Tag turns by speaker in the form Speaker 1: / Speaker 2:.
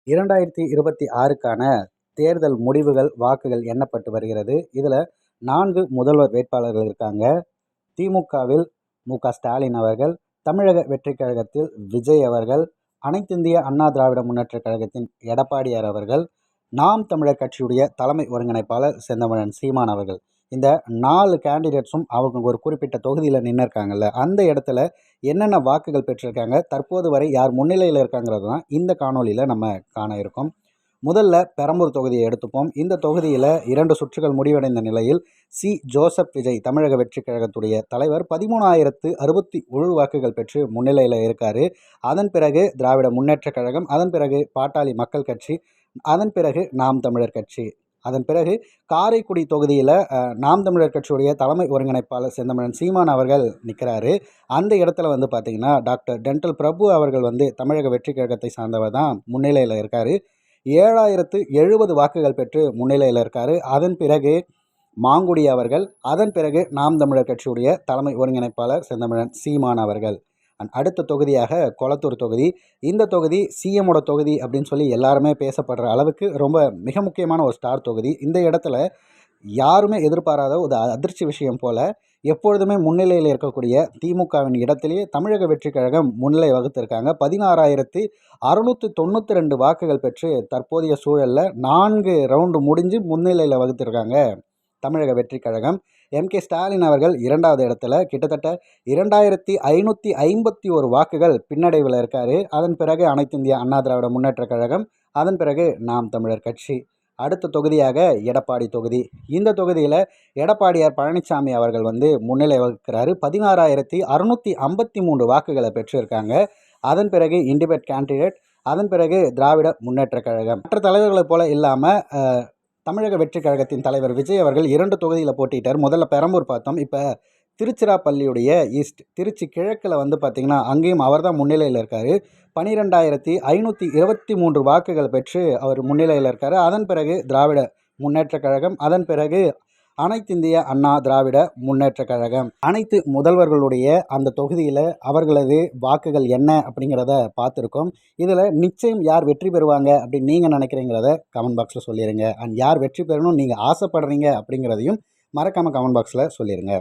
Speaker 1: 2026க்கான தேர்தல் முடிவுகள், வாக்குகள் எண்ணப்பட்டு வருகிறது. இதில் 4 முதல்வர் வேட்பாளர்கள் இருக்காங்க. திமுகவில் மு.க.ஸ்டாலின் அவர்கள், தமிழக வெற்றிக் கழகத்தில் விஜய் அவர்கள், அனைத்திந்திய அண்ணா திராவிட முன்னேற்றக் கழகத்தின் எடப்பாடியார் அவர்கள், நாம் தமிழர் கட்சியுடைய தலைமை ஒருங்கிணைப்பாளர் செந்தமிழன் சீமான் அவர்கள். இந்த 4 கேண்டிடேட்ஸும் அவங்க ஒரு குறிப்பிட்ட தொகுதியில் நின்று இருக்காங்கல்ல, அந்த இடத்துல என்னென்ன வாக்குகள் பெற்றிருக்காங்க, தற்போது வரை யார் முன்னிலையில் இருக்காங்கிறது தான் இந்த காணொலியில் நம்ம காண இருக்கோம். முதல்ல பெரம்பூர் தொகுதியை எடுத்துப்போம். இந்த தொகுதியில் 2 சுற்றுகள் முடிவடைந்த நிலையில் ஜோசப் விஜய் தமிழக வெற்றிக் கழகத்துடைய தலைவர் 13,061 வாக்குகள் பெற்று முன்னிலையில் இருக்கார். அதன் பிறகு திராவிட முன்னேற்றக் கழகம், அதன் பிறகு பாட்டாளி மக்கள் கட்சி, அதன் பிறகு நாம் தமிழர் கட்சி, அதன் பிறகு காரைக்குடி தொகுதியில் நாம் தமிழர் கட்சியுடைய தலைமை ஒருங்கிணைப்பாளர் செந்தமிழன் சீமான் அவர்கள் நிற்கிறாரு. அந்த இடத்துல பார்த்திங்கன்னா டாக்டர் டென்டல் பிரபு அவர்கள் தமிழக வெற்றிக் கழகத்தை சார்ந்தவர் தான் முன்னிலையில் இருக்கார். 7,070 வாக்குகள் பெற்று முன்னிலையில் இருக்கார். அதன் பிறகு மாங்குடி அவர்கள், அதன் பிறகு நாம் தமிழர் கட்சியுடைய தலைமை ஒருங்கிணைப்பாளர் செந்தமிழன் சீமான் அவர்கள். அடுத்த தொகுதியாக கொளத்தூர் தொகுதி. இந்த தொகுதி சிஎம்மோட தொகுதி அப்படின்னு சொல்லி எல்லாருமே பேசப்படுற அளவுக்கு ரொம்ப மிக முக்கியமான ஒரு ஸ்டார் தொகுதி. இந்த இடத்துல யாருமே எதிர்பாராத ஒரு அதிர்ச்சி விஷயம் போல எப்பொழுதுமே முன்னிலையில் இருக்கக்கூடிய திமுகவின் இடத்திலேயே தமிழக வெற்றிக் கழகம் முன்னிலை வகுத்திருக்காங்க. 16,692 வாக்குகள் பெற்று தற்போதைய சூழலில் 4 ரவுண்டு முடிஞ்சு முன்னிலையில் வகுத்திருக்காங்க தமிழக வெற்றிக் கழகம். எம்.கே. ஸ்டாலின் அவர்கள் 2வது இடத்துல கிட்டத்தட்ட 2,551 வாக்குகள் பின்னடைவில் இருக்கார். அதன் பிறகு அனைத்திந்திய அண்ணா திராவிட முன்னேற்றக் கழகம், அதன் பிறகு நாம் தமிழர் கட்சி. அடுத்த தொகுதியாக எடப்பாடி தொகுதி. இந்த தொகுதியில் எடப்பாடியார் பழனிசாமி அவர்கள் முன்னிலை வகுக்கிறாரு. 16,653 வாக்குகளை பெற்றிருக்காங்க. அதன் பிறகு இண்டிபெண்ட் கேண்டிடேட், அதன் பிறகு திராவிட முன்னேற்றக் கழகம். மற்ற தலைவர்களைப் போல இல்லாமல் தமிழக வெற்றிக் கழகத்தின் தலைவர் விஜய் அவர்கள் 2 தொகுதியில் போட்டிட்டார். முதல்ல பெரம்பூர் பார்த்தோம். இப்போ திருச்சிராப்பள்ளியுடைய ஈஸ்ட், திருச்சி கிழக்கில் பார்த்திங்கன்னா அங்கேயும் அவர் தான் முன்னிலையில் இருக்கார். 12,523 வாக்குகள் பெற்று அவர் முன்னிலையில் இருக்கார். அதன் பிறகு திராவிட முன்னேற்றக் கழகம், அதன் பிறகு அனைத்திந்திய அண்ணா திராவிட முன்னேற்றக் கழகம். அனைத்து முதல்வர்களுடைய அந்த தொகுதியில் அவர்களது வாக்குகள் என்ன அப்படிங்கிறத பார்த்துருக்கோம். இதில் நிச்சயம் யார் வெற்றி பெறுவாங்க அப்படின்னு நீங்கள் நினைக்கிறீங்கிறத கமெண்ட் பாக்ஸில் சொல்லிடுங்க. அண்ட் யார் வெற்றி பெறணும்னு நீங்கள் ஆசைப்படுறீங்க அப்படிங்கிறதையும் மறக்காமல் கமெண்ட் பாக்ஸில் சொல்லிடுங்க.